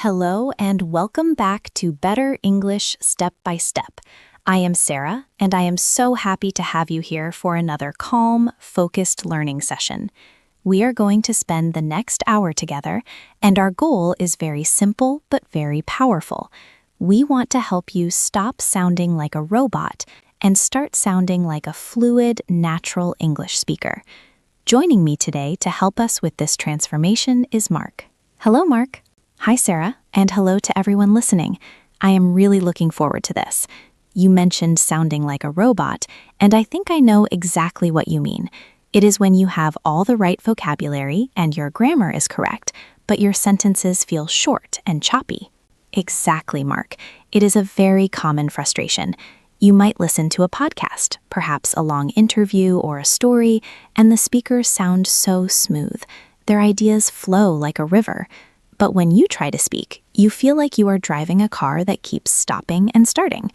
Hello and welcome back to Better English Step by Step. I am Sarah, and I am so happy to have you here for another calm, focused learning session. We are going to spend the next hour together, and our goal is very simple but very powerful. We want to help you stop sounding like a robot and start sounding like a fluid, natural English speaker. Joining me today to help us with this transformation is Mark. Hello, Mark. Hi, Sarah, and hello to everyone listening. I am really looking forward to this. You mentioned sounding like a robot, and I think I know exactly what you mean. It is when you have all the right vocabulary and your grammar is correct, but your sentences feel short and choppy. Exactly, Mark. It is a very common frustration. You might listen to a podcast, perhaps a long interview or a story, and the speakers sound so smooth. Their ideas flow like a river. But when you try to speak, you feel like you are driving a car that keeps stopping and starting.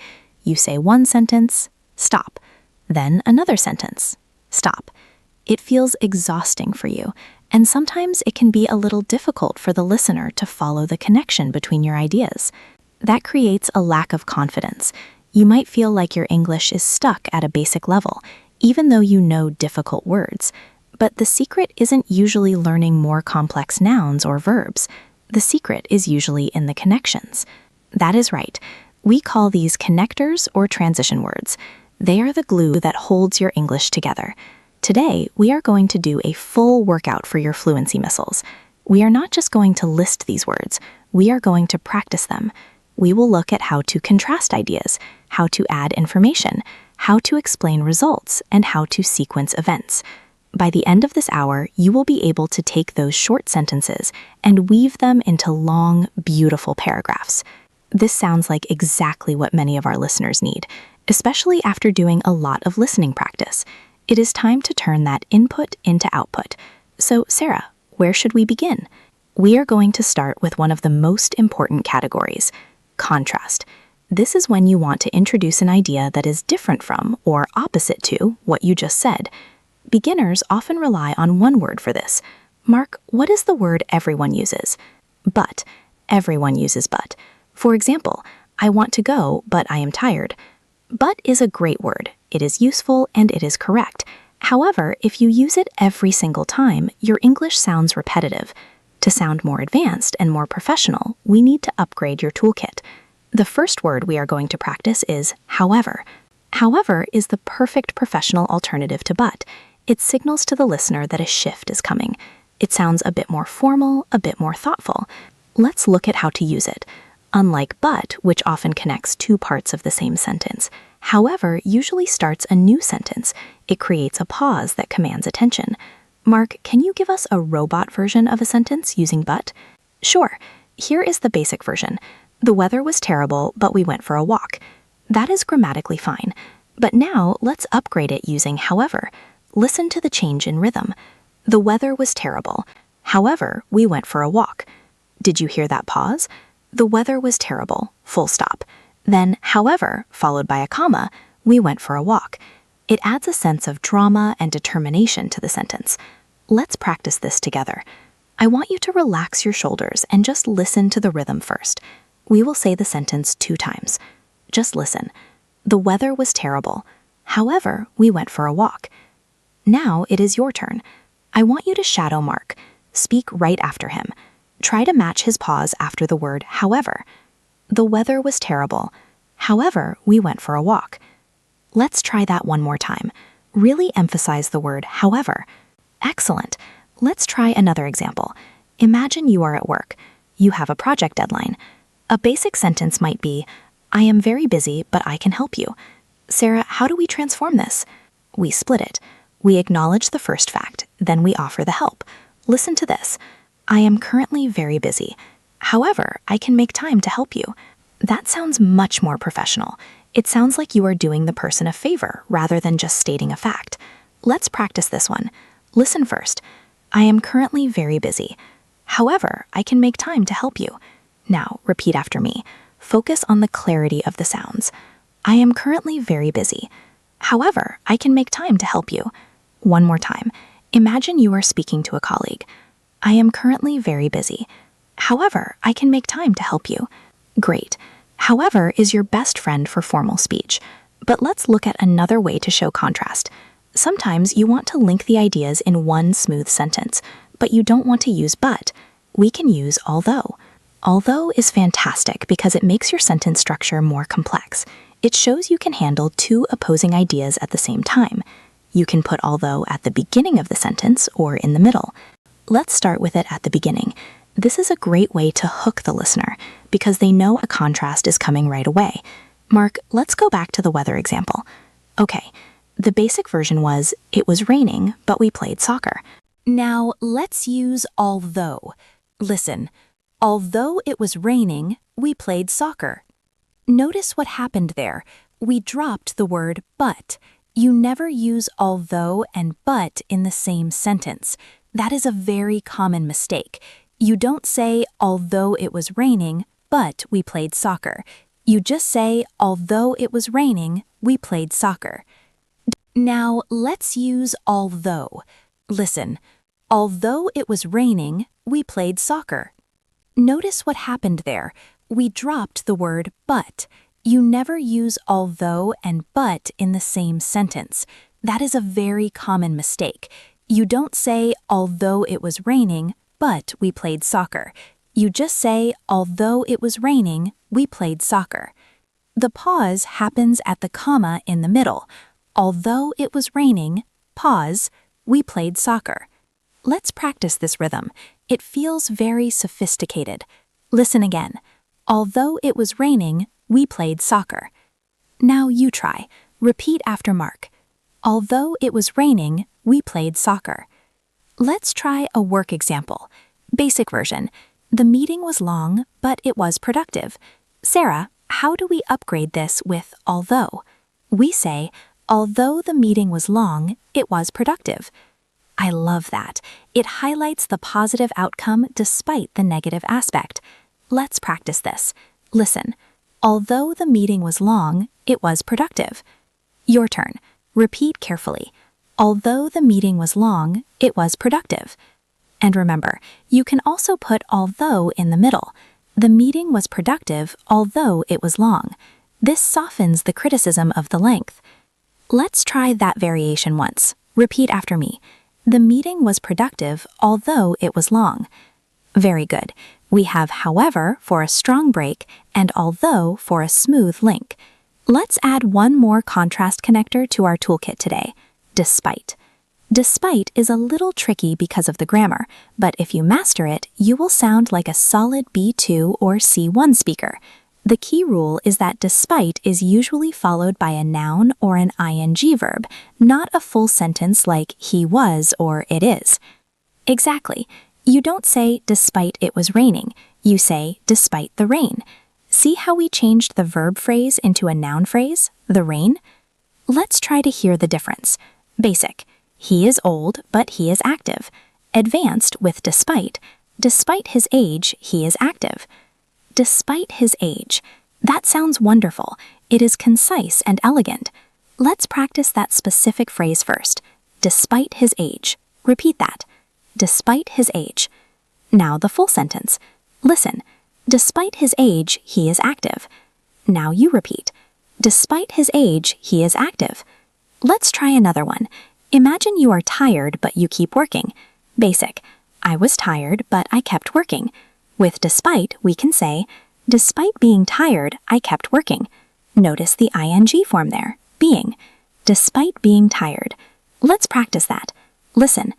You say one sentence, stop. Then another sentence, stop. It feels exhausting for you, and sometimes it can be a little difficult for the listener to follow the connection between your ideas. That creates a lack of confidence. You might feel like your English is stuck at a basic level, even though you know difficult words. But the secret isn't usually learning more complex nouns or verbs. The secret is usually in the connections. That is right. We call these connectors or transition words. They are the glue that holds your English together. Today, we are going to do a full workout for your fluency missiles. We are not just going to list these words. We are going to practice them. We will look at how to contrast ideas, how to add information, how to explain results, and how to sequence events. By the end of this hour, you will be able to take those short sentences and weave them into long, beautiful paragraphs. This sounds like exactly what many of our listeners need, especially after doing a lot of listening practice. It is time to turn that input into output. So, Sarah, where should we begin? We are going to start with one of the most important categories, contrast. This is when you want to introduce an idea that is different from or opposite to what you just said. Beginners often rely on one word for this. Mark, what is the word everyone uses? But. Everyone uses but. For example, I want to go, but I am tired. But is a great word. It is useful and it is correct. However, if you use it every single time, your English sounds repetitive. To sound more advanced and more professional, we need to upgrade your toolkit. The first word we are going to practice is however. However is the perfect professional alternative to but. It signals to the listener that a shift is coming. It sounds a bit more formal, a bit more thoughtful. Let's look at how to use it. Unlike but, which often connects two parts of the same sentence, however usually starts a new sentence. It creates a pause that commands attention. Mark, can you give us a robot version of a sentence using but? Sure. Here is the basic version. The weather was terrible, but we went for a walk. That is grammatically fine. But now let's upgrade it using however. Listen to the change in rhythm. The weather was terrible. However, we went for a walk. Did you hear that pause? The weather was terrible, full stop. Then, however, followed by a comma, we went for a walk. It adds a sense of drama and determination to the sentence. Let's practice this together. I want you to relax your shoulders and just listen to the rhythm first. We will say the sentence 2 times. Just listen. The weather was terrible. However, we went for a walk. Now it is your turn. I want you to shadow Mark. Speak right after him. Try to match his pause after the word however. The weather was terrible. However, we went for a walk. Let's try that one more time. Really emphasize the word however. Excellent. Let's try another example. Imagine you are at work. You have a project deadline. A basic sentence might be, I am very busy, but I can help you. Sarah, how do we transform this? We split it. We acknowledge the first fact, then we offer the help. Listen to this. I am currently very busy. However, I can make time to help you. That sounds much more professional. It sounds like you are doing the person a favor rather than just stating a fact. Let's practice this one. Listen first. I am currently very busy. However, I can make time to help you. Now, repeat after me. Focus on the clarity of the sounds. I am currently very busy. However, I can make time to help you. One more time. Imagine you are speaking to a colleague. I am currently very busy. However, I can make time to help you. Great. However is your best friend for formal speech. But let's look at another way to show contrast. Sometimes you want to link the ideas in one smooth sentence, but you don't want to use but. We can use although. Although is fantastic because it makes your sentence structure more complex. It shows you can handle two opposing ideas at the same time. You can put although at the beginning of the sentence or in the middle. Let's start with it at the beginning. This is a great way to hook the listener because they know a contrast is coming right away. Mark, let's go back to the weather example. Okay, the basic version was, it was raining, but we played soccer. Now, let's use although. Listen, although it was raining, we played soccer. Notice what happened there. We dropped the word but. You never use although and but in the same sentence. That is a very common mistake. You don't say, although it was raining, but we played soccer. You just say, although it was raining, we played soccer. Now, let's use although. Listen, although it was raining, we played soccer. Notice what happened there. We dropped the word but. You never use although and but in the same sentence. That is a very common mistake. You don't say, although it was raining, but we played soccer. You just say, although it was raining, we played soccer. The pause happens at the comma in the middle. Although it was raining, pause, we played soccer. Let's practice this rhythm. It feels very sophisticated. Listen again. Although it was raining, we played soccer. Now you try. Repeat after Mark. Although it was raining, we played soccer. Let's try a work example. Basic version. The meeting was long, but it was productive. Sarah, how do we upgrade this with although? We say, although the meeting was long, it was productive. I love that. It highlights the positive outcome despite the negative aspect. Let's practice this. Listen. Although the meeting was long, it was productive. Your turn. Repeat carefully. Although the meeting was long, it was productive. And remember, you can also put although in the middle. The meeting was productive, although it was long. This softens the criticism of the length. Let's try that variation once. Repeat after me. The meeting was productive, although it was long. Very good. We have however for a strong break and although for a smooth link. Let's add one more contrast connector to our toolkit today. Despite. Despite is a little tricky because of the grammar, but if you master it, you will sound like a solid B2 or C1 speaker. The key rule is that despite is usually followed by a noun or an ing verb, not a full sentence like he was or it is. Exactly. You don't say despite it was raining. You say despite the rain. See how we changed the verb phrase into a noun phrase, the rain? Let's try to hear the difference. Basic. He is old, but he is active. Advanced with despite. Despite his age, he is active. Despite his age. That sounds wonderful. It is concise and elegant. Let's practice that specific phrase first. Despite his age. Repeat that. Despite his age. Now the full sentence. Listen. Despite his age, he is active. Now you repeat. Despite his age, he is active. Let's try another one. Imagine you are tired, but you keep working. Basic. I was tired, but I kept working. With despite, we can say, despite being tired, I kept working. Notice the ing form there, being. Despite being tired. Let's practice that. Listen.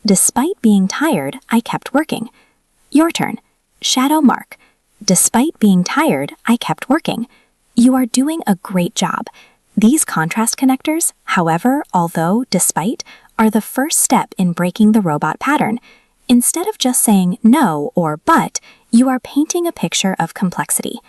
Despite being tired, I kept working. Your turn. Shadow Mark. Despite being tired, I kept working. You are doing a great job. These contrast connectors, however, although, despite, are the first step in breaking the robot pattern. Instead of just saying no or but, you are painting a picture of complexity.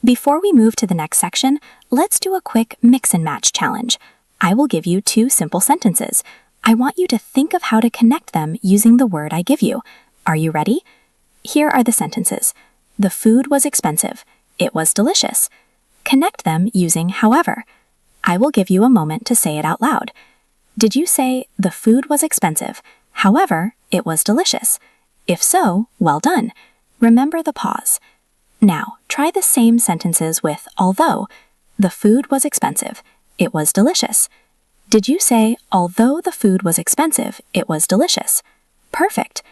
Before we move to the next section, let's do a quick mix and match challenge. I will give you two simple sentences. I want you to think of how to connect them using the word I give you. Are you ready? Here are the sentences. The food was expensive. It was delicious. Connect them using however. I will give you a moment to say it out loud. Did you say, the food was expensive, however, it was delicious? If so, well done. Remember the pause. Now, try the same sentences with although. The food was expensive. It was delicious. Did you say, although the food was expensive, it was delicious? Perfect.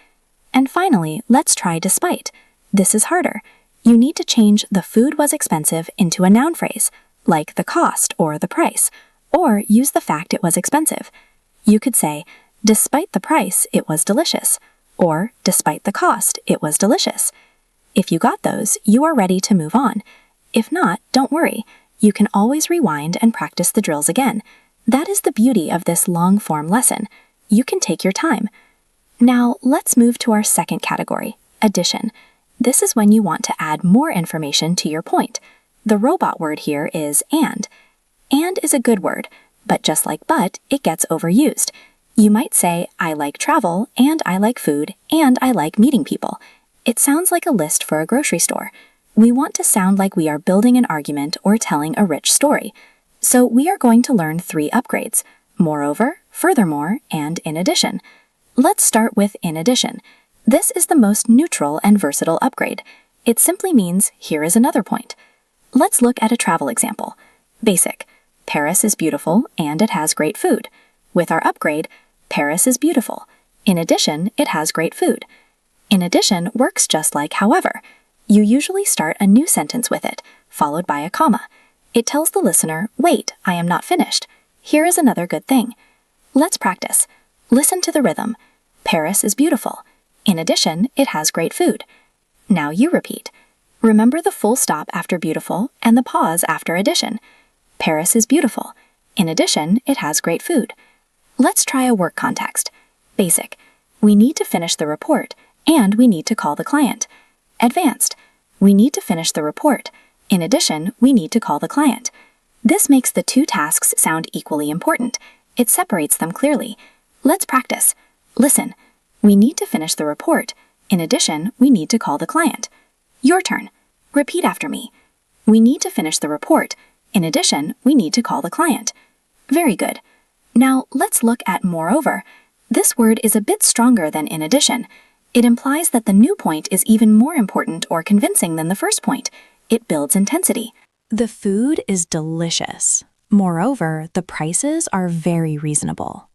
And finally, let's try despite. This is harder. You need to change the food was expensive into a noun phrase, like the cost or the price, or use the fact it was expensive. You could say, despite the price, it was delicious, or despite the cost, it was delicious. If you got those, you are ready to move on. If not, don't worry. You can always rewind and practice the drills again. That is the beauty of this long-form lesson. You can take your time. Now, let's move to our second category, addition. This is when you want to add more information to your point. The robot word here is and. And is a good word, but just like but, it gets overused. You might say, I like travel, and I like food, and I like meeting people. It sounds like a list for a grocery store. We want to sound like we are building an argument or telling a rich story. So we are going to learn 3 upgrades: moreover, furthermore, and in addition. Let's start with in addition. This is the most neutral and versatile upgrade. It simply means here is another point. Let's look at a travel example. Basic. Paris is beautiful and it has great food. With our upgrade, Paris is beautiful. In addition, it has great food. In addition works just like however. You usually start a new sentence with it, followed by a comma. It tells the listener, wait, I am not finished. Here is another good thing. Let's practice. Listen to the rhythm. Paris is beautiful. In addition, it has great food. Now you repeat. Remember the full stop after beautiful and the pause after addition. Paris is beautiful. In addition, it has great food. Let's try a work context. Basic. We need to finish the report, and we need to call the client. Advanced. We need to finish the report. In addition, we need to call the client. This makes the 2 tasks sound equally important. It separates them clearly. Let's practice. Listen. We need to finish the report. In addition, we need to call the client. Your turn. Repeat after me. We need to finish the report. In addition, we need to call the client. Very good. Now, let's look at moreover. This word is a bit stronger than in addition. It implies that the new point is even more important or convincing than the first point. It builds intensity. The food is delicious. Moreover, the prices are very reasonable.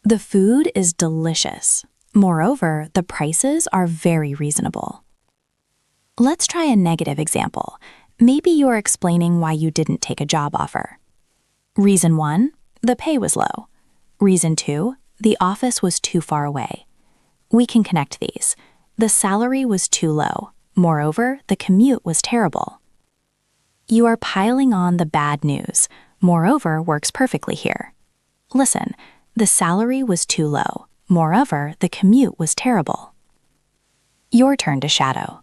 The food is delicious. Moreover, the prices are very reasonable. Let's try a negative example. Maybe you're explaining why you didn't take a job offer. Reason 1, the pay was low. Reason 2, the office was too far away. We can connect these. The salary was too low. Moreover, the commute was terrible. You are piling on the bad news. Moreover works perfectly here. Listen, the salary was too low. Moreover, the commute was terrible. Your turn to shadow.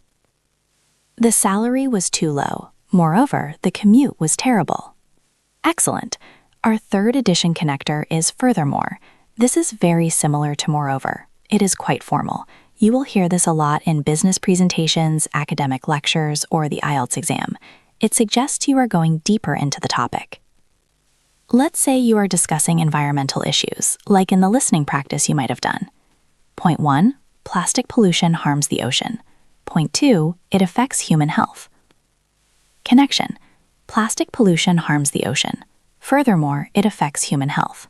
The salary was too low. Moreover, the commute was terrible. Excellent. Our third addition connector is furthermore. This is very similar to moreover. It is quite formal. You will hear this a lot in business presentations, academic lectures, or the IELTS exam. It suggests you are going deeper into the topic. Let's say you are discussing environmental issues, like in the listening practice you might have done. Point 1, plastic pollution harms the ocean. Point 2, it affects human health. Connection. Plastic pollution harms the ocean. Furthermore, it affects human health.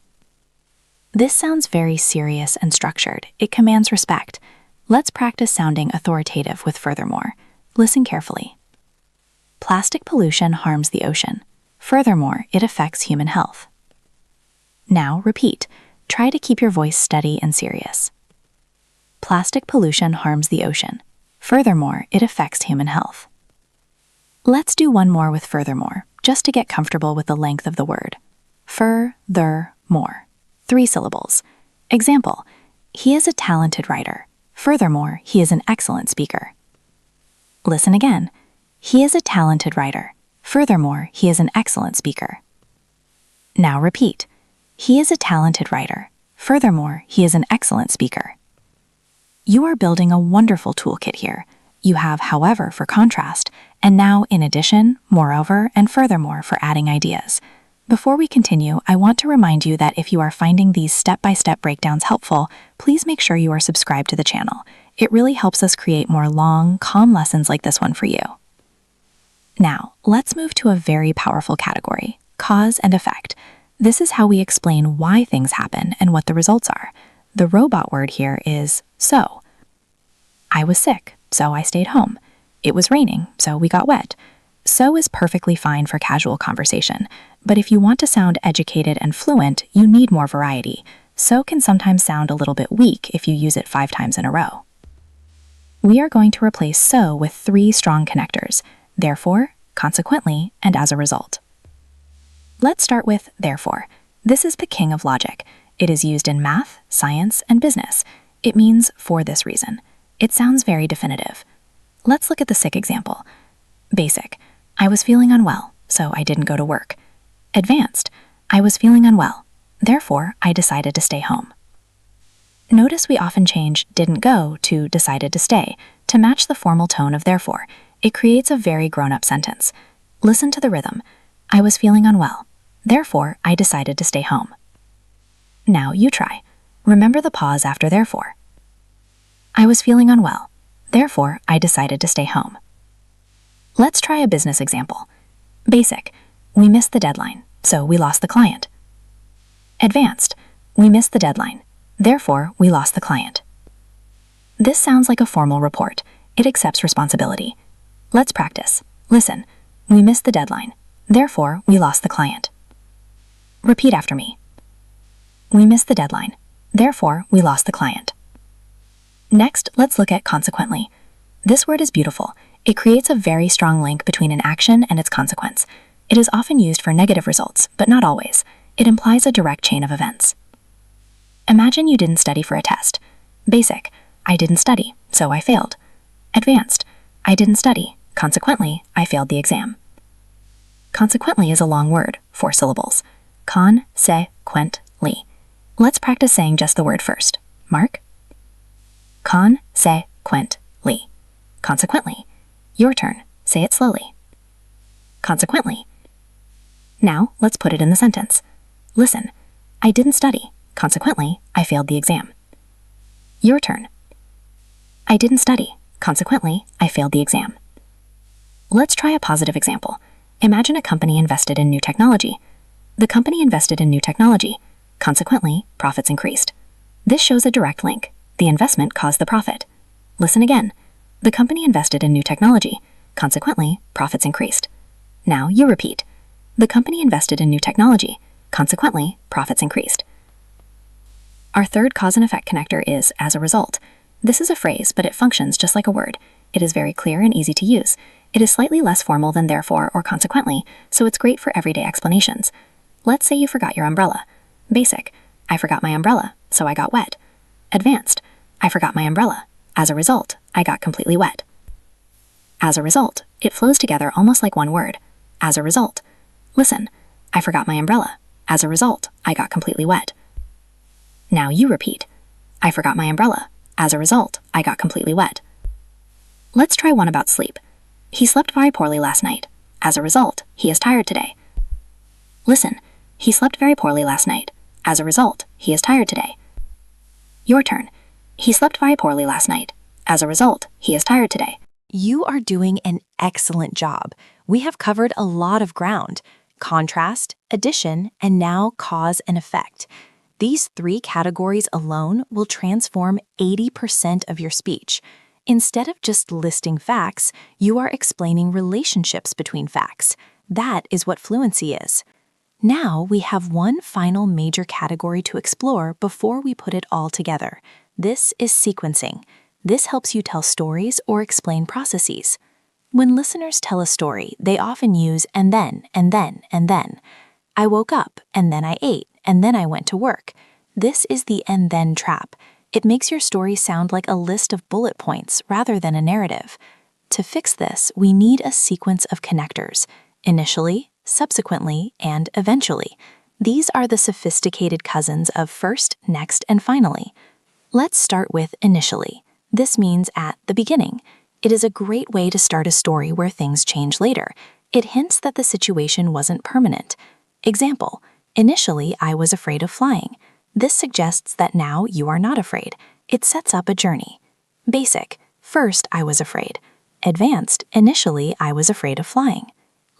This sounds very serious and structured. It commands respect. Let's practice sounding authoritative with furthermore. Listen carefully. Plastic pollution harms the ocean. Furthermore, it affects human health. Now repeat. Try to keep your voice steady and serious. Plastic pollution harms the ocean. Furthermore, it affects human health. Let's do one more with furthermore, just to get comfortable with the length of the word. Fur-ther-more. 3 syllables. Example, he is a talented writer. Furthermore, he is an excellent speaker. Listen again. He is a talented writer. Furthermore, he is an excellent speaker. Now repeat. He is a talented writer. Furthermore, he is an excellent speaker. You are building a wonderful toolkit here. You have however for contrast, and now in addition, moreover, and furthermore for adding ideas. Before we continue, I want to remind you that if you are finding these step-by-step breakdowns helpful, please make sure you are subscribed to the channel. It really helps us create more long, calm lessons like this one for you. Now, let's move to a very powerful category, cause and effect. This is how we explain why things happen and what the results are. The robot word here is so. I was sick, so I stayed home. It was raining, so we got wet. So is perfectly fine for casual conversation, but if you want to sound educated and fluent, you need more variety. So can sometimes sound a little bit weak if you use it 5 times in a row. We are going to replace so with 3 strong connectors: therefore, consequently, and as a result. Let's start with therefore. This is the king of logic. It is used in math, science, and business. It means for this reason. It sounds very definitive. Let's look at the sick example. Basic. I was feeling unwell, so I didn't go to work. Advanced. I was feeling unwell. Therefore, I decided to stay home. Notice we often change didn't go to decided to stay to match the formal tone of therefore. It creates a very grown-up sentence. Listen to the rhythm. I was feeling unwell. Therefore, I decided to stay home. Now you try. Remember the pause after therefore. I was feeling unwell. Therefore, I decided to stay home. Let's try a business example. Basic. We missed the deadline, so we lost the client. Advanced. We missed the deadline. Therefore, we lost the client. This sounds like a formal report. It accepts responsibility. Let's practice. Listen. We missed the deadline. Therefore, we lost the client. Repeat after me. We missed the deadline. Therefore, we lost the client. Next, let's look at consequently. This word is beautiful. It creates a very strong link between an action and its consequence. It is often used for negative results, but not always. It implies a direct chain of events. Imagine you didn't study for a test. Basic. I didn't study, so I failed. Advanced. I didn't study. Consequently, I failed the exam. Consequently is a long word, 4 syllables. Con-se-quent-ly. Let's practice saying just the word first. Mark. Con-se-quent-ly. Consequently. Your turn. Say it slowly. Consequently. Now, let's put it in the sentence. Listen. I didn't study. Consequently, I failed the exam. Your turn. I didn't study. Consequently, I failed the exam. Let's try a positive example. Imagine a company invested in new technology. The company invested in new technology. Consequently, profits increased. This shows a direct link. The investment caused the profit. Listen again. The company invested in new technology. Consequently, profits increased. Now you repeat. The company invested in new technology. Consequently, profits increased. Our third cause and effect connector is as a result. This is a phrase, but it functions just like a word. It is very clear and easy to use. It is slightly less formal than therefore or consequently, so it's great for everyday explanations. Let's say you forgot your umbrella. Basic. I forgot my umbrella, so I got wet. Advanced. I forgot my umbrella. As a result, I got completely wet. As a result, it flows together almost like one word. As a result. Listen. I forgot my umbrella. As a result, I got completely wet. Now you repeat. I forgot my umbrella. As a result, I got completely wet. Let's try one about sleep. He slept very poorly last night. As a result, he is tired today. Listen. He slept very poorly last night. As a result, he is tired today. Your turn. He slept very poorly last night. As a result, he is tired today. You are doing an excellent job. We have covered a lot of ground: contrast, addition, and now cause and effect. These 3 categories alone will transform 80% of your speech. Instead of just listing facts, you are explaining relationships between facts. That is what fluency is. Now we have one final major category to explore before we put it all together. This is sequencing. This helps you tell stories or explain processes. When listeners tell a story, they often use and then, and then, and then. I woke up, and then I ate, and then I went to work. This is the and then trap. It makes your story sound like a list of bullet points rather than a narrative. To fix this, we need a sequence of connectors: initially, subsequently, and eventually. These are the sophisticated cousins of first, next, and finally. Let's start with initially. This means at the beginning. It is a great way to start a story where things change later. It hints that the situation wasn't permanent. Example: initially, I was afraid of flying. This suggests that now you are not afraid. It sets up a journey. Basic, first I was afraid. Advanced, initially I was afraid of flying.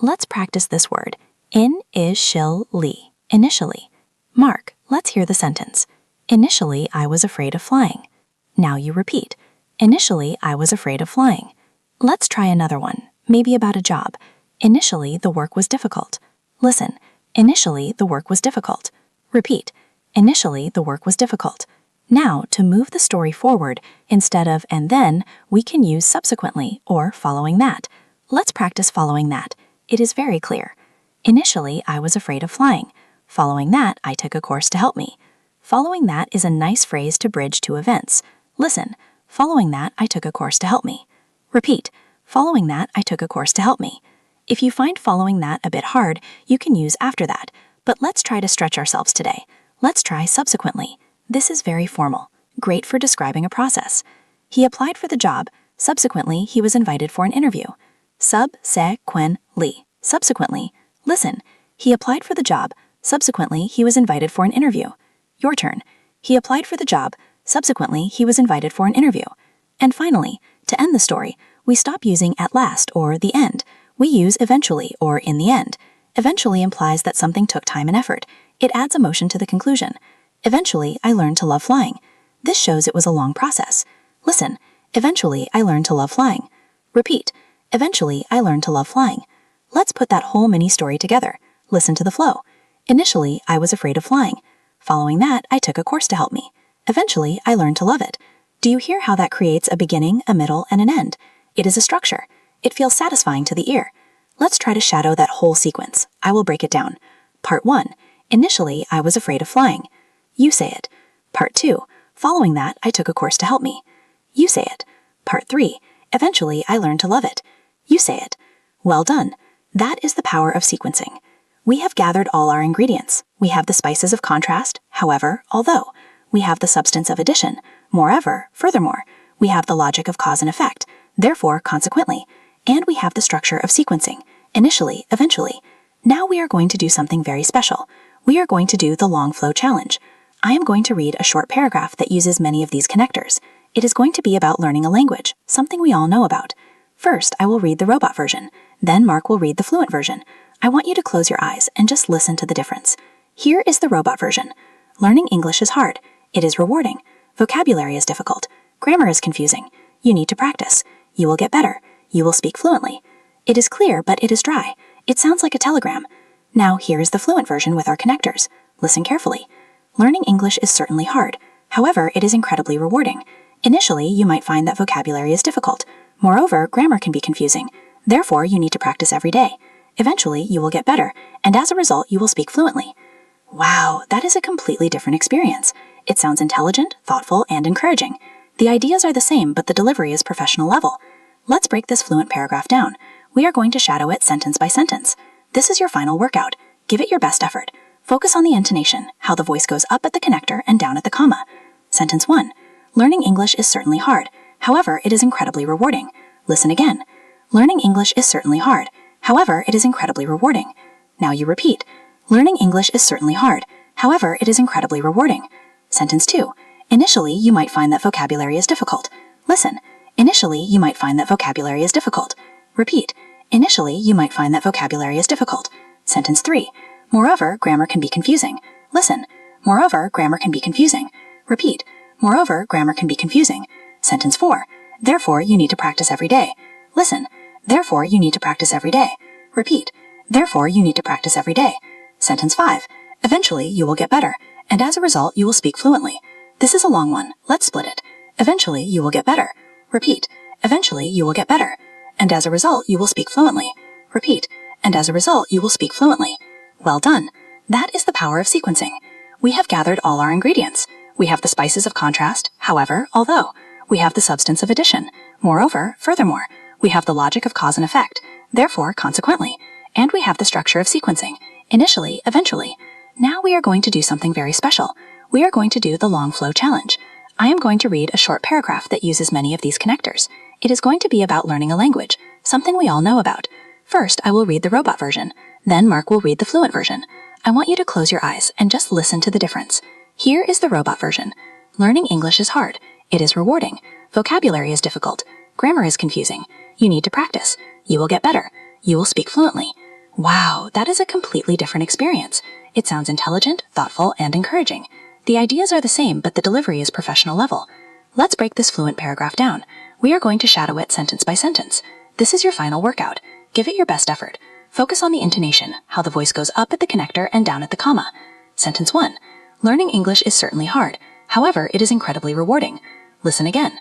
Let's practice this word. Initially, initially. Mark, let's hear the sentence. Initially I was afraid of flying. Now you repeat. Initially I was afraid of flying. Let's try another one, maybe about a job. Initially the work was difficult. Listen, initially the work was difficult. Repeat. Initially the work was difficult. Now, to move the story forward, instead of and then, we can use subsequently or following that. Let's practice following that. It is very clear. Initially, I was afraid of flying. Following that, I took a course to help me. Following that is a nice phrase to bridge two events. Listen, following that, I took a course to help me. Repeat, following that, I took a course to help me. If you find following that a bit hard, you can use after that. But let's try to stretch ourselves today. Let's try subsequently. This is very formal, great for describing a process. He applied for the job. Subsequently, he was invited for an interview. Subsequently. Subsequently. Listen, he applied for the job. Subsequently, he was invited for an interview. Your turn. He applied for the job. Subsequently, he was invited for an interview. And finally, to end the story, we stop using at last or the end. We use eventually or in the end. Eventually implies that something took time and effort. It adds emotion to the conclusion. Eventually, I learned to love flying. This shows it was a long process. Listen, eventually, I learned to love flying. Repeat, eventually, I learned to love flying. Let's put that whole mini story together. Listen to the flow. Initially, I was afraid of flying. Following that, I took a course to help me. Eventually, I learned to love it. Do you hear how that creates a beginning, a middle, and an end? It is a structure. It feels satisfying to the ear. Let's try to shadow that whole sequence. I will break it down. Part 1. Initially, I was afraid of flying. You say it. Part 2. Following that, I took a course to help me. You say it. Part 3. Eventually, I learned to love it. You say it. Well done. That is the power of sequencing. We have gathered all our ingredients. We have the spices of contrast, however, although. We have the substance of addition, moreover, furthermore. We have the logic of cause and effect, therefore, consequently. And we have the structure of sequencing, initially, eventually. Now we are going to do something very special. We are going to do the long flow challenge. I am going to read a short paragraph that uses many of these connectors. It is going to be about learning a language, something we all know about. First, I will read the robot version. Then Mark will read the fluent version. I want you to close your eyes and just listen to the difference. Here is the robot version. Learning English is hard. It is rewarding. Vocabulary is difficult. Grammar is confusing. You need to practice. You will get better. You will speak fluently. It is clear, but it is dry. It sounds like a telegram. Now here is the fluent version with our connectors. Listen carefully. Learning English is certainly hard. However, it is incredibly rewarding. Initially, you might find that vocabulary is difficult. Moreover, grammar can be confusing. Therefore, you need to practice every day. Eventually, you will get better, and as a result, you will speak fluently. Wow, that is a completely different experience. It sounds intelligent, thoughtful, and encouraging. The ideas are the same, but the delivery is professional level. Let's break this fluent paragraph down. We are going to shadow it sentence by sentence. This is your final workout. Give it your best effort. Focus on the intonation, how the voice goes up at the connector and down at the comma. Sentence 1. Learning English is certainly hard. However, it is incredibly rewarding. Listen again. Learning English is certainly hard. However, it is incredibly rewarding. Now you repeat. Learning English is certainly hard. However, it is incredibly rewarding. Sentence 2. Initially, you might find that vocabulary is difficult. Listen. Initially, you might find that vocabulary is difficult. Repeat. Initially, you might find that vocabulary is difficult. Sentence 3. Moreover, grammar can be confusing. Listen. Moreover, grammar can be confusing. Repeat. Moreover, grammar can be confusing. Sentence 4. Therefore, you need to practice every day. Listen. Therefore, you need to practice every day. Repeat. Therefore, you need to practice every day. Sentence 5. Eventually, you will get better, and as a result, you will speak fluently. This is a long one. Let's split it. Eventually, you will get better. Repeat. Eventually, you will get better, and as a result, you will speak fluently. Repeat. And as a result, you will speak fluently. Well done. That is the power of sequencing. We have gathered all our ingredients. We have the spices of contrast, however, although. We have the substance of addition. Moreover, furthermore. We have the logic of cause and effect. Therefore, consequently. And we have the structure of sequencing. Initially, eventually. Now we are going to do something very special. We are going to do the long flow challenge. I am going to read a short paragraph that uses many of these connectors. It is going to be about learning a language, something we all know about. First, I will read the robot version. Then Mark will read the fluent version. I want you to close your eyes and just listen to the difference. Here is the robot version. Learning English is hard. It is rewarding. Vocabulary is difficult. Grammar is confusing. You need to practice. You will get better. You will speak fluently. Wow, that is a completely different experience. It sounds intelligent, thoughtful, and encouraging. The ideas are the same, but the delivery is professional level. Let's break this fluent paragraph down. We are going to shadow it sentence by sentence. This is your final workout. Give it your best effort. Focus on the intonation, how the voice goes up at the connector and down at the comma. Sentence 1. Learning English is certainly hard. However, it is incredibly rewarding. Listen again.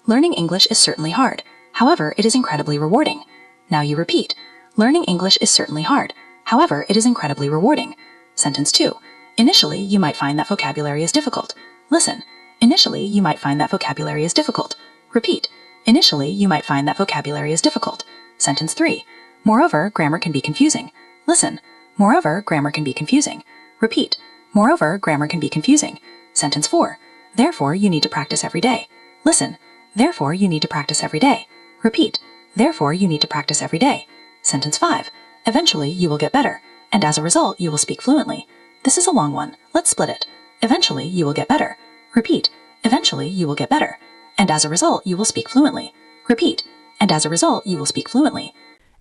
Learning English is certainly hard. However, it is incredibly rewarding. Now you repeat. Learning English is certainly hard. However, it is incredibly rewarding. Sentence 2. Initially, you might find that vocabulary is difficult. Listen. Initially, you might find that vocabulary is difficult. Repeat. Initially, you might find that vocabulary is difficult. Sentence 3. Moreover, grammar can be confusing. Listen. Moreover, grammar can be confusing. Repeat. Moreover, grammar can be confusing. Sentence 4. Therefore, you need to practice every day. Listen. Therefore, you need to practice every day. Repeat. Therefore, you need to practice every day. Sentence 5. Eventually, you will get better, and as a result, you will speak fluently. This is a long one. Let's split it. Eventually, you will get better. Repeat. Eventually, you will get better, and as a result, you will speak fluently. Repeat. And as a result, you will speak fluently.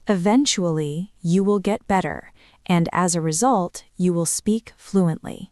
Eventually, you will get better, and as a result, you will speak fluently.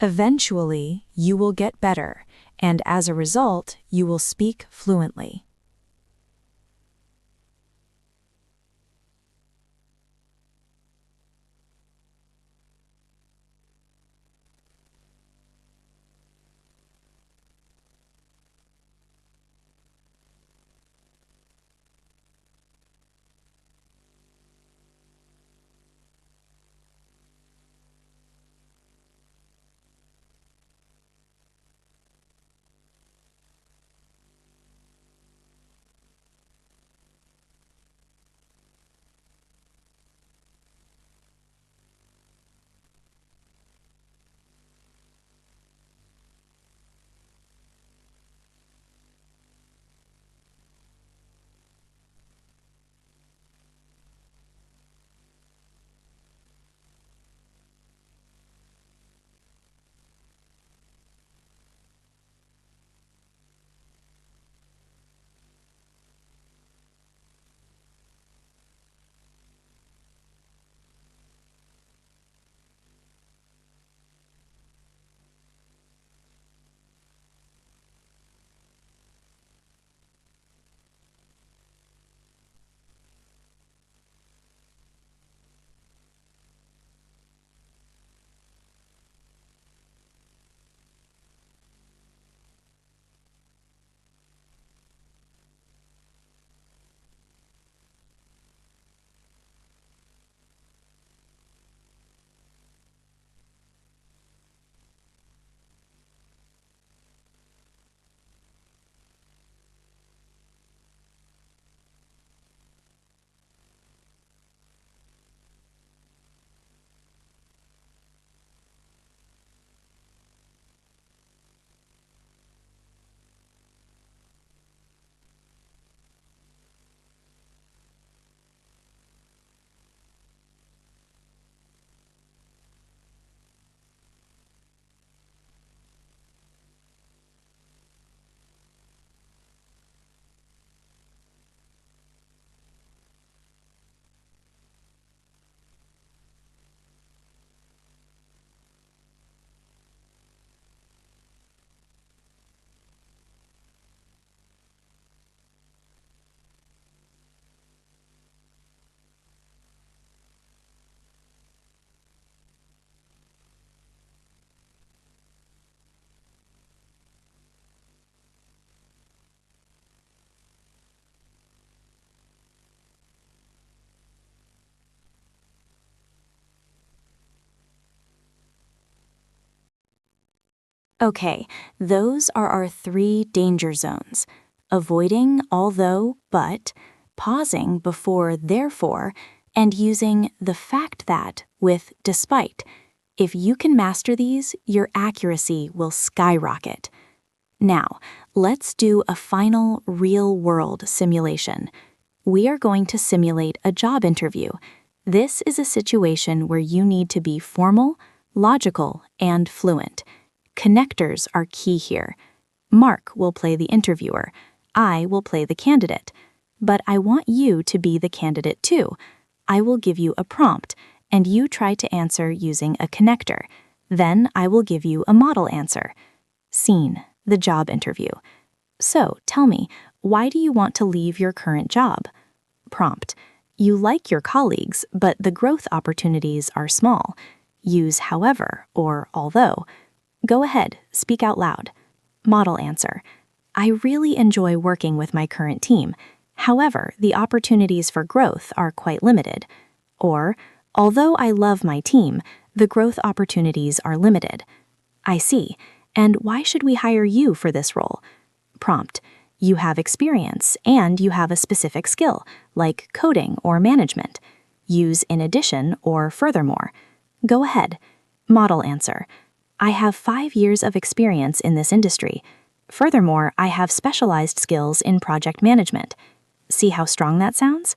Eventually, you will get better, and as a result, you will speak fluently. Okay, those are our 3 danger zones: avoiding although, but, pausing before therefore, and using the fact that with despite. If you can master these, your accuracy will skyrocket. Now, let's do a final real-world simulation. We are going to simulate a job interview. This is a situation where you need to be formal, logical, and fluent. Connectors are key here. Mark will play the interviewer. I will play the candidate. But I want you to be the candidate too. I will give you a prompt, and you try to answer using a connector. Then I will give you a model answer. Scene: the job interview. So, tell me, why do you want to leave your current job? Prompt: you like your colleagues, but the growth opportunities are small. Use however or although. Go ahead, speak out loud. Model answer: I really enjoy working with my current team. However, the opportunities for growth are quite limited. Or, although I love my team, the growth opportunities are limited. I see. And why should we hire you for this role? Prompt: you have experience and you have a specific skill, like coding or management. Use in addition or furthermore. Go ahead. Model answer: I have 5 years of experience in this industry. Furthermore, I have specialized skills in project management. See how strong that sounds?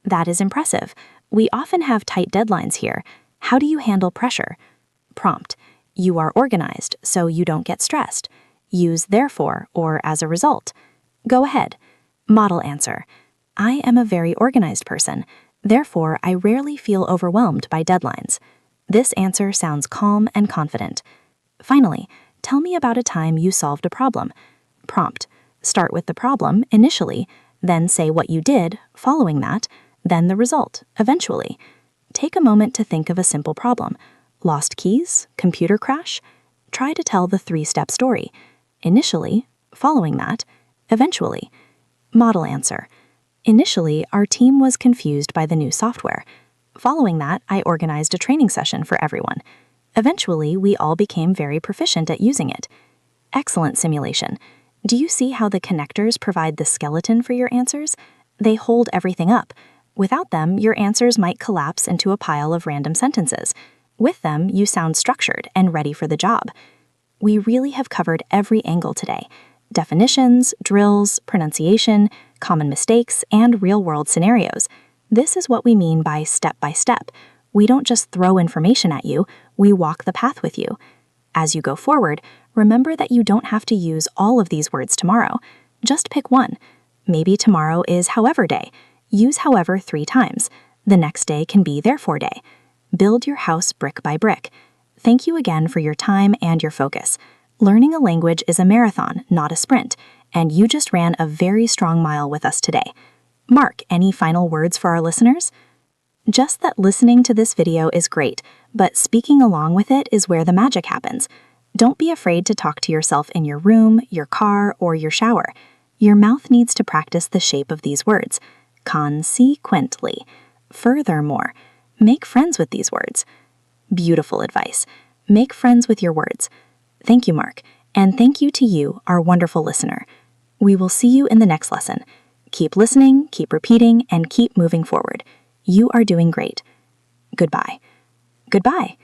That is impressive. We often have tight deadlines here. How do you handle pressure? Prompt: you are organized, so you don't get stressed. Use therefore or as a result. Go ahead. Model answer: I am a very organized person. Therefore, I rarely feel overwhelmed by deadlines. This answer sounds calm and confident. Finally, tell me about a time you solved a problem. Prompt. Start with the problem initially, then say what you did following that, then the result eventually. Take a moment to think of a simple problem. Lost keys? Computer crash? Try to tell the 3-step story. Initially, following that, eventually. Model answer. Initially, our team was confused by the new software. Following that, I organized a training session for everyone. Eventually, we all became very proficient at using it. Excellent simulation. Do you see how the connectors provide the skeleton for your answers? They hold everything up. Without them, your answers might collapse into a pile of random sentences. With them, you sound structured and ready for the job. We really have covered every angle today. Definitions, drills, pronunciation, common mistakes, and real-world scenarios. This is what we mean by step by step. We don't just throw information at you, we walk the path with you. As you go forward, remember that you don't have to use all of these words tomorrow. Just pick one. Maybe tomorrow is however day. Use however 3 times. The next day can be therefore day. Build your house brick by brick. Thank you again for your time and your focus. Learning a language is a marathon, not a sprint, and you just ran a very strong mile with us today. Mark, any final words for our listeners? Just that listening to this video is great, but speaking along with it is where the magic happens. Don't be afraid to talk to yourself in your room, your car, or your shower. Your mouth needs to practice the shape of these words. Consequently. Furthermore, make friends with these words. Beautiful advice. Make friends with your words. Thank you, Mark, and thank you to you, our wonderful listener. We will see you in the next lesson. Keep listening, keep repeating, and keep moving forward. You are doing great. Goodbye. Goodbye.